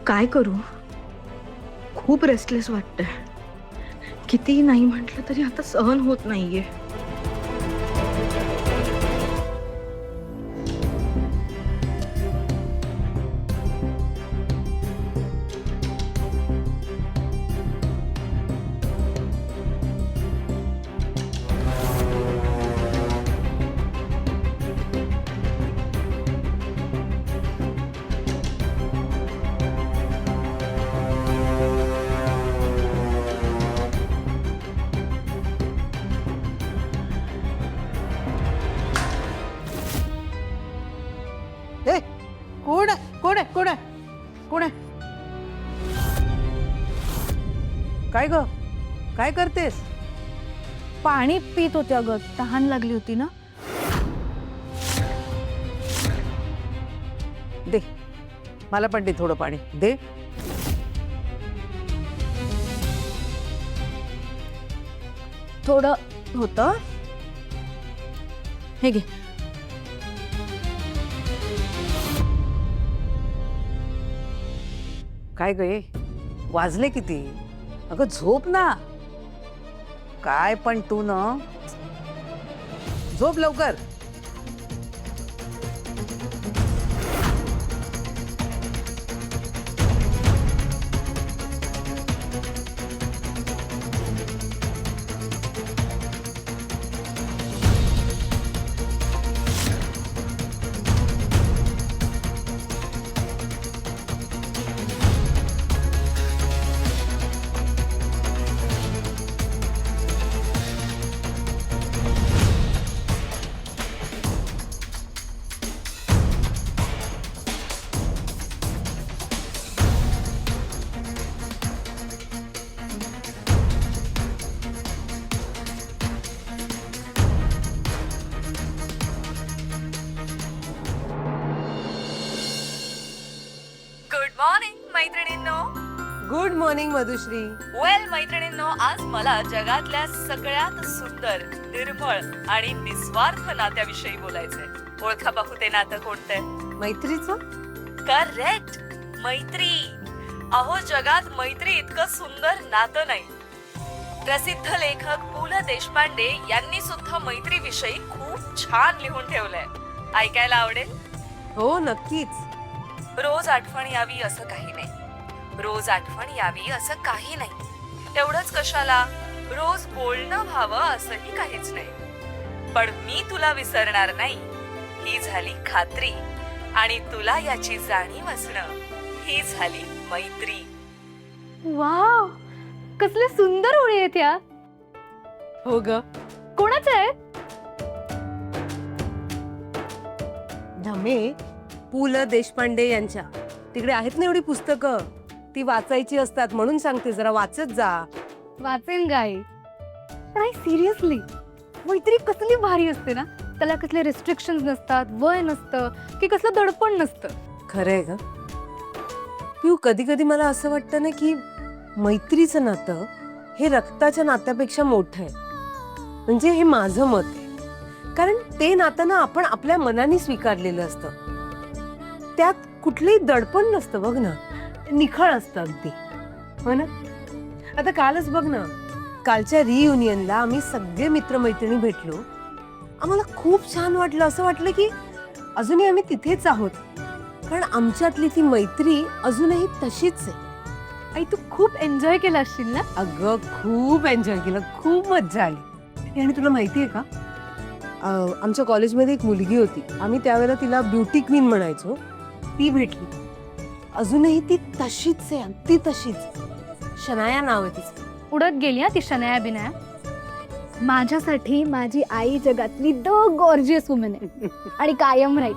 काय करू? खूप रेस्टलेस वाटतंय. कितीही नाही म्हटलं तरी आता सहन होत नाहीये. ए, कोण आहे? कोण आहे? कोण आहे? कोण आहे? काय ग? काय करतेस? पाणी पित होते अगं, तहान लागली होती ना. दे, मला पण दे थोडं पाणी दे. थोडं होतं. हे घे. काय ग हे? वाजले किती? अगं झोप ना. काय पण तू ना, झोप लवकर. गुड मॉर्निंग मैत्रिणींनो. Good morning Madhushree. वेल मैत्रिणींनो, आज मला जगातल्या सगळ्यात सुंदर, निर्मळ आणि निस्वार्थ नात्याविषयी बोलायचंय. ओळखा पाहू ते नातं कोणतंय? मैत्रीचं? करेक्ट, मैत्री. अहो, जगात मैत्री इतकं सुंदर नातं नाही. प्रसिद्ध लेखक पु ल देशपांडे यांनी सुद्धा मैत्रीविषयी खूप छान लिहून ठेवलंय. ऐकायला आवडेल? हो नक्कीच. रोज आठवण यावी असं काही नाही. रोज आठवण यावी असं काही नाही. एवढंच कशाला, रोज बोलणं व्हावं असंही काहीच नाही. पण मी तुला विसरणार नाही ही झाली खात्री, आणि तुला याची जाणीव असणं ही झाली मैत्री. वाव, कसले सुंदर ओळी आहेत या. हो ग. कोणाच्या आहे? धमे, पु ल देशपांडे यांच्या. तिकडे आहेत ना एवढी पुस्तकं, ती वाचायची असतात म्हणून सांगते, जरा वाचत जा. वाचेन गाई. नाही सिरियसली, मैत्री कसली भारी असते ना. त्याला कसले रिस्ट्रिक्शन्स नसतात, वय नसतं की कसलं दडपण नसतं. खरंय ग पिऊ, कधी कधी मला असं वाटतं ना की मैत्रीचं नातं हे रक्ताच्या नात्यापेक्षा मोठं आहे. म्हणजे हे माझं मत आहे. कारण ते नातं ना आपण आपल्या मनाने स्वीकारलेलं असतं. त्यात कुठलंही दडपण नसतं. बघ ना, निखळ असतं अगदी. हो ना. आता कालच बघ ना, कालच्या रियुनियनला आम्ही सगळे मित्रमैत्रिणी भेटलो. आम्हाला खूप छान वाटलं. असं वाटलं की अजूनही आम्ही तिथेच आहोत, कारण आमच्यातली ती मैत्री अजूनही तशीच आहे. आई, तू खूप एन्जॉय केला असशील ना. अगं खूप एन्जॉय केलं, खूप मज्जा आली. आणि तुला माहिती आहे का, आमच्या कॉलेजमध्ये एक मुलगी होती, आम्ही त्यावेळेला तिला ब्युटी क्वीन म्हणायचो. ती भेटली, अजूनही ती तशीच आहे, अगदी तशीच. शनाया नाव आहे तिचं. उडत गेली हा ती शनाया बिनाया. माझ्यासाठी माझी आई जगातली द गॉर्जियस वुमन आहे आणि कायम राहील.